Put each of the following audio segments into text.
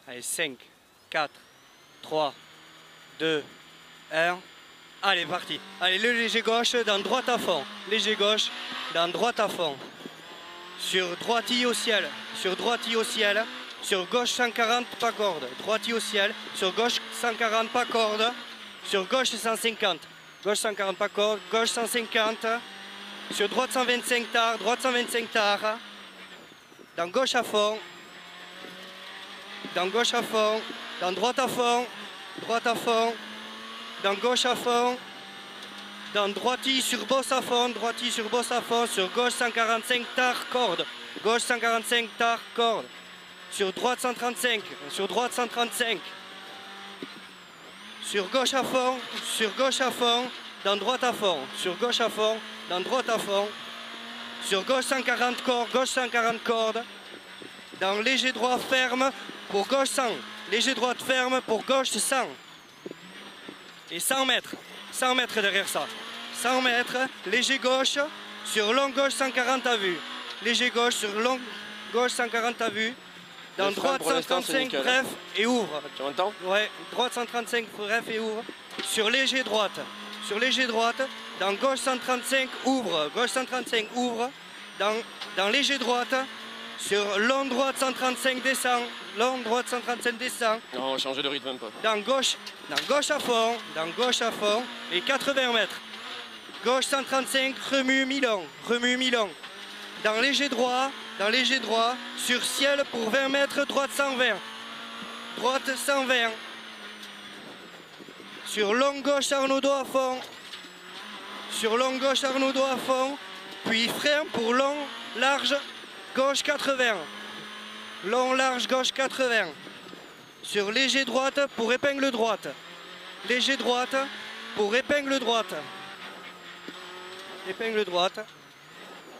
Allez, 5, 4, 3, 2, 1. Allez, parti. Allez, le léger gauche dans droite à fond. Léger gauche dans droite à fond. Sur droitille au ciel. Sur droitille au ciel. Sur gauche 140, pas corde. Droitille au ciel. Sur gauche 140, pas corde. Sur gauche 150. Gauche 140, pas corde. Gauche 150. Sur droite 125 tard. Droite 125 tard. Dans gauche à fond. Dans gauche à fond. Dans droite à fond. Droite à fond. Dans gauche à fond. Dans droitille sur bosse à fond. Droitille sur bosse à fond. Sur gauche 145 tard, corde. Gauche 145 tard, corde. Sur droite 135. Sur droite 135. Sur gauche à fond. Sur gauche à fond. Dans droite à fond. Sur gauche à fond. Dans droite à fond. Sur gauche 140 cordes. Gauche 140 cordes. Dans léger droit ferme pour gauche 100. Léger droite ferme pour gauche 100. Et 100 mètres. 100 mètres derrière ça. 100 mètres. Léger gauche. Sur long gauche 140 à vue. Léger gauche sur long gauche 140 à vue. Dans droite 135 bref et ouvre. Tu entends? Ouais, droite 135 bref et ouvre. Sur léger droite. Sur léger droite. Dans gauche 135 ouvre. Gauche 135 ouvre. Dans léger droite. Sur long droite 135 descend. Long droite 135 descend. Non, on va changer de rythme un peu. Dans gauche à fond. Dans gauche à fond. Et 80 mètres. Gauche 135 remue mi-long. Remue mi-long. Dans léger droit. Dans léger droit. Sur ciel pour 20 mètres. Droite 120. Droite 120. Sur long gauche Arnaudot à fond. Sur long gauche Arnaudot à fond. Puis frein pour long large. Gauche 80. Long large gauche 80. Sur léger droite pour épingle droite. Léger droite pour épingle droite. Épingle droite.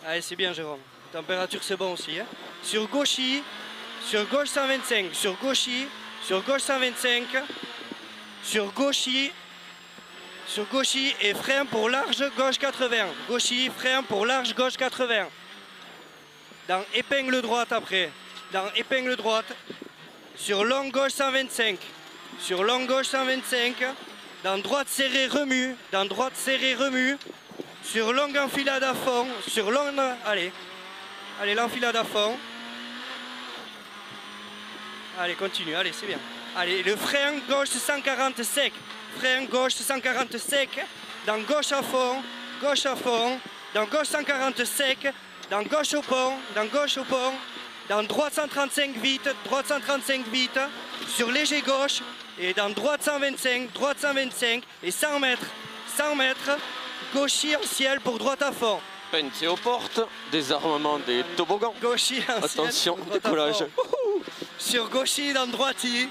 Allez, c'est bien Jérôme. Température c'est bon aussi. Hein. Sur gauchis. Sur gauche 125. Sur gauchis. Sur gauche 125. Sur gauchis. Sur gauchis et frein pour large gauche 80. Gauchis, frein pour large gauche 80. Dans épingle droite après. Dans épingle droite. Sur long gauche 125. Sur long gauche 125. Dans droite serrée remue. Dans droite serrée remue. Sur longue enfilade à fond. Sur longue. Allez. Allez, l'enfilade à fond. Allez, continue. Allez, c'est bien. Allez, le frein gauche 140 sec. Frein gauche 140 sec. Dans gauche à fond. Gauche à fond. Dans gauche 140 sec. Dans gauche au pont, dans gauche au pont, dans droite 135 vite, droite 135 vite, sur léger gauche, et dans droite 125 et 100 mètres, gauchis en ciel pour droite à fond. Pentier aux portes, désarmement des toboggans. Gauchis en attention, ciel, décollage. Sur gauchis dans droiti,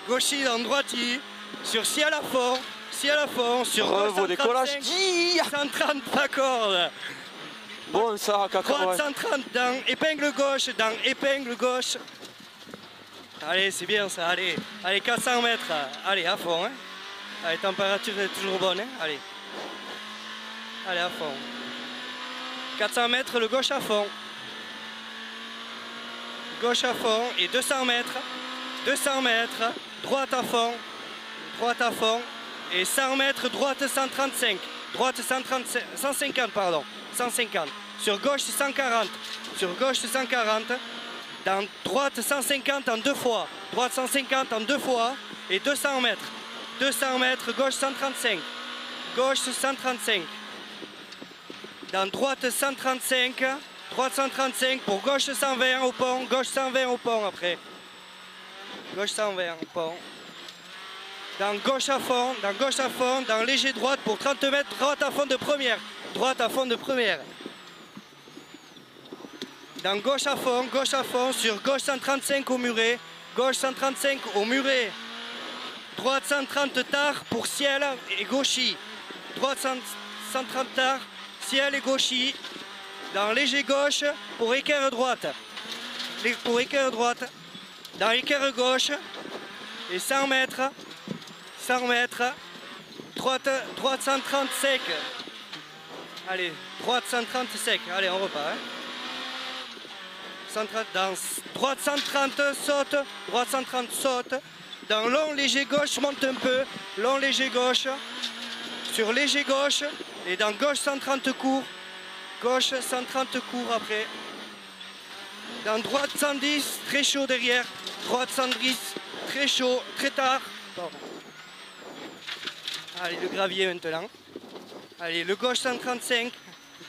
sur ciel à fond, sur bravo, décollage. 130 pas corde. Bon ça à 80. Droite 130 dans épingle gauche. Allez, c'est bien ça, allez. Allez, 400 mètres. Allez, à fond. Hein. Allez, température est toujours bonne. Hein. Allez. Allez, à fond. 400 mètres, le gauche à fond. Gauche à fond et 200 mètres. 200 mètres, droite à fond. Droite à fond. Et 100 mètres, droite 135. Droite 150, pardon. 150. Sur gauche 140. Sur gauche 140. Dans droite 150 en deux fois. Droite 150 en deux fois. Et 200 mètres. 200 mètres, gauche 135. Gauche 135. Dans droite 135. Droite 135 pour gauche 120 au pont. Gauche 120 au pont après. Gauche 120 au pont. Dans gauche à fond, dans léger droite pour 30 mètres, droite à fond de première. Droite à fond de première. Dans gauche à fond, sur gauche 135 au muret. Gauche 135 au muret. Droite 130 tard pour ciel et gauchis. Droite 130 tard, ciel et gauchis. Dans léger gauche pour équerre droite. Pour équerre droite. Dans équerre gauche. Et 100 mètres. 100 mètres. Droite 130 sec. Allez, droite 130 sec. Allez, on repart. Hein. 130 dans droite 130 saute. Droite 130 saute. dans long léger gauche, monte un peu, long léger gauche, sur léger gauche, et dans gauche 130 court, gauche 130 court après. Dans droite 110, très chaud derrière, droite 110, très chaud, très tard. Pardon. Allez, le gravier maintenant. Allez, le gauche 135,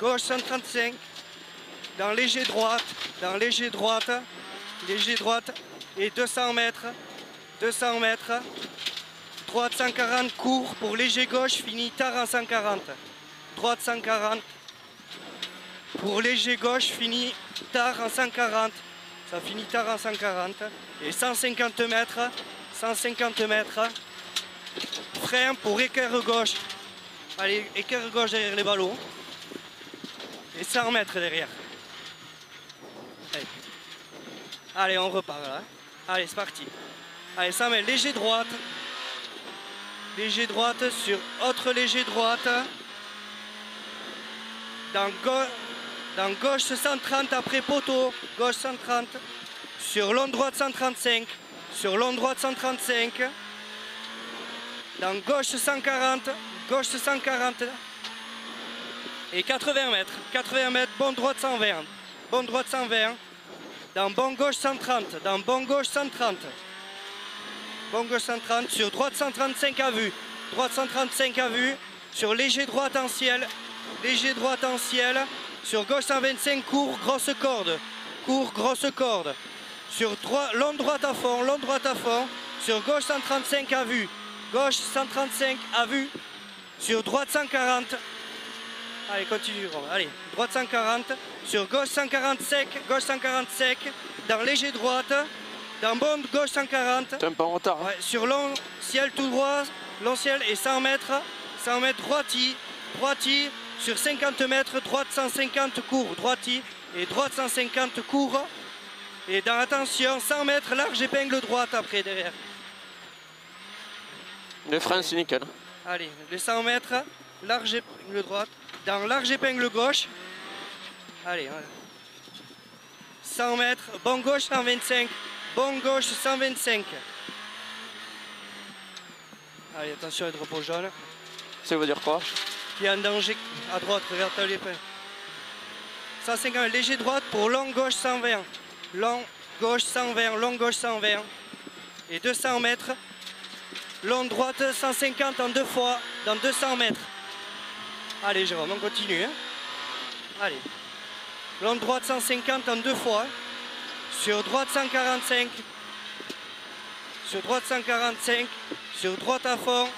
gauche 135, dans léger droite, léger droite, et 200 mètres, droite 140, court pour léger gauche, fini tard en 140, droite 140, pour léger gauche, fini tard en 140, ça finit tard en 140, et 150 mètres, frein pour équerre gauche, allez, équerre gauche derrière les ballots, et 100 mètres derrière. Allez, on repart là. Allez, c'est parti. Allez, 100 mètres, léger droite sur autre léger droite. Dans gauche 130 après poteau, gauche 130. Sur long droite 135. Dans gauche 140. Et 80 mètres, bon droite 120. Dans bon gauche 130, sur droite 135 à vue, sur léger droite en ciel, sur gauche 125 court, grosse corde, sur long droite à fond, sur gauche 135 à vue, sur droite 140, allez continue, allez, droite 140, sur gauche 140 sec, dans léger droite, dans bonne gauche 140. T'es un peu en retard. Hein. Ouais, sur long ciel tout droit, long ciel et 100 mètres droiti, sur 50 mètres, droite 150 court, et droite 150 court. Et dans attention, 100 mètres, large épingle droite après derrière. Les freins, c'est nickel. Allez, les 100 mètres, large épingle droite, dans large épingle gauche. Allez, voilà. 100 mètres, bon gauche 125, Allez, attention à drapeau jaune. Ça veut dire quoi? Qui est en danger à droite, regarde les points. 150, léger droite pour long gauche 120. Long gauche 120. Et 200 mètres. Long droite 150 en deux fois, dans 200 mètres. Allez Jérôme, on continue. Hein. Allez. Long droite 150 en deux fois. Sur droite 145. Sur droite à fond.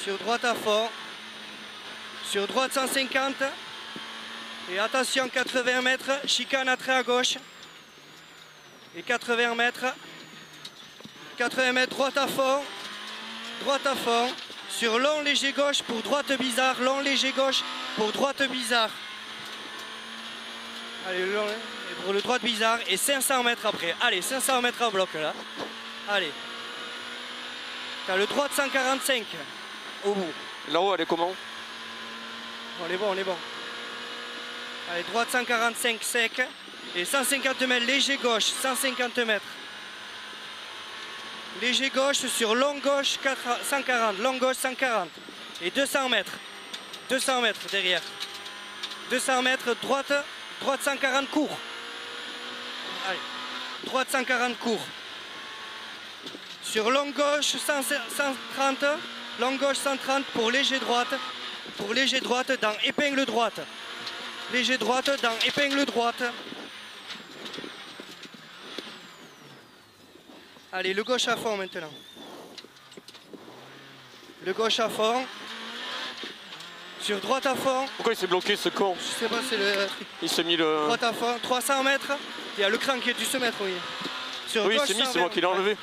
Sur droite 150. Et attention, 80 mètres, chicane à trait à gauche. Et 80 mètres, droite à fond. Sur long léger gauche pour droite bizarre, Allez, le long, pour le droite bizarre et 500 mètres après. Allez, 500 mètres à bloc là. Allez. T'as le droite 145 au bout. Là-haut, elle est comment? On est bon. Allez, droite 145 sec et 150 mètres, léger gauche, 150 mètres. Léger gauche sur long gauche 140, et 200 mètres derrière. 200 mètres, droite 140 court. Allez, droite 140 court. Sur long gauche 130, pour léger droite dans épingle droite. Allez, le gauche à fond maintenant. Sur droite à fond. Pourquoi il s'est bloqué ce con? Je sais pas, c'est le... Il s'est mis le... Droite à fond, 300 mètres. Il y a le cran qui est dû se mettre, oui. Sur oui, il gauche, s'est mis, c'est moi qui l'ai enlevé.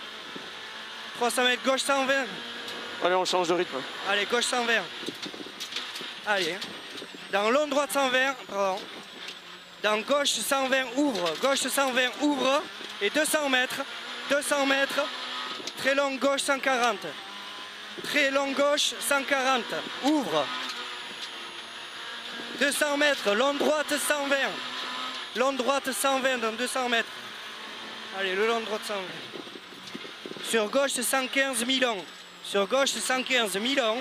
300 mètres, gauche 120. Allez, on change de rythme. Allez, gauche 120. Allez. Dans long droite 120, pardon. Dans gauche 120, ouvre. Et 200 mètres. Très long gauche 140. Ouvre. 200 mètres, long droite 120. Dans 200 mètres. Allez, le long droite 120. Sur gauche 115 Milan. Sur gauche 115 Milan.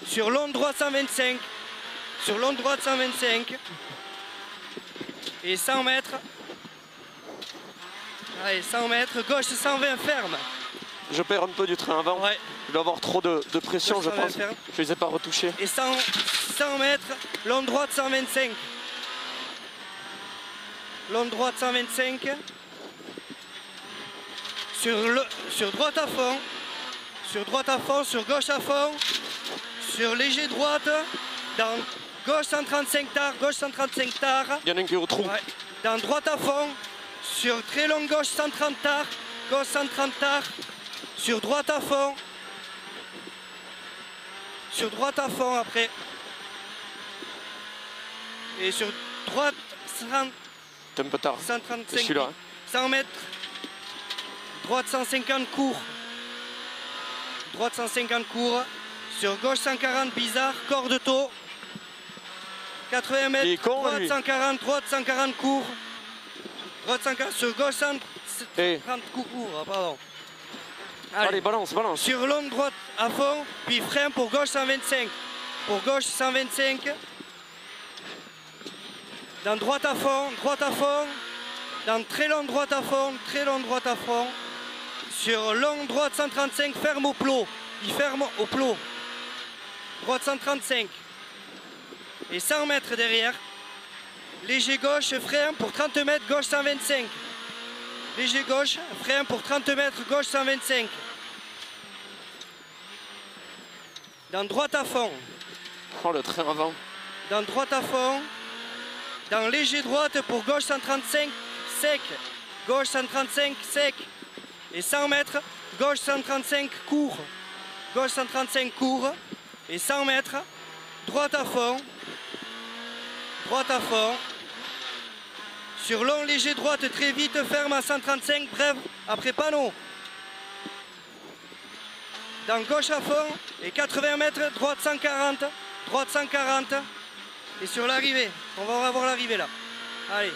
Sur long droite 125. Sur long droite 125. Et 100 mètres. Allez, 100 mètres. Gauche 120 ferme. Je perds un peu du train avant. Ouais. Il doit avoir trop de pression, je pense. Ferme. Je les ai pas retouchés. Et 100 mètres. Long droite 125. Long droite 125. Sur droite à fond. Sur droite à fond. Sur gauche à fond. Sur léger droite. Dans gauche 135 tard. Gauche 135 tard. Il y en a un qui est au trou. Ouais. Dans droite à fond. Sur très long gauche 130 tard. Gauche 130 tard. Sur droite à fond. Sur droite à fond après. Et sur droite 100, C'est un peu tard. 135. Celui-là. 100 mètres. Droite 150 court. Droite 150 court. Sur gauche 140 bizarre. Corps de taux. 80 Il est mètres. con, Droite lui. 140. Droite 140 court. Droite 140. Sur gauche 130 Eh. court. Ah, pardon. Allez, balance, balance. Sur long droite à fond, puis frein pour gauche 125. Pour gauche 125. Dans droite à fond, droite à fond. Dans très long droite à fond, très long droite à fond. Sur long droite 135, ferme au plot. Il ferme au plot. Droite 135. Et 100 mètres derrière. Léger gauche, frein pour 30 mètres, gauche 125. Léger gauche, frein pour 30 mètres, gauche 125. Dans droite à fond. Oh, le train avant. Dans droite à fond. Dans léger droite pour gauche 135, sec. Gauche 135, sec. Et 100 mètres, gauche 135, court. Gauche 135, court. Et 100 mètres, droite à fond. Droite à fond. Sur long, léger droite, très vite, ferme à 135, bref, après panneau. Dans gauche à fond, et 80 mètres, droite 140, droite 140. Et sur l'arrivée, on va avoir l'arrivée là. Allez.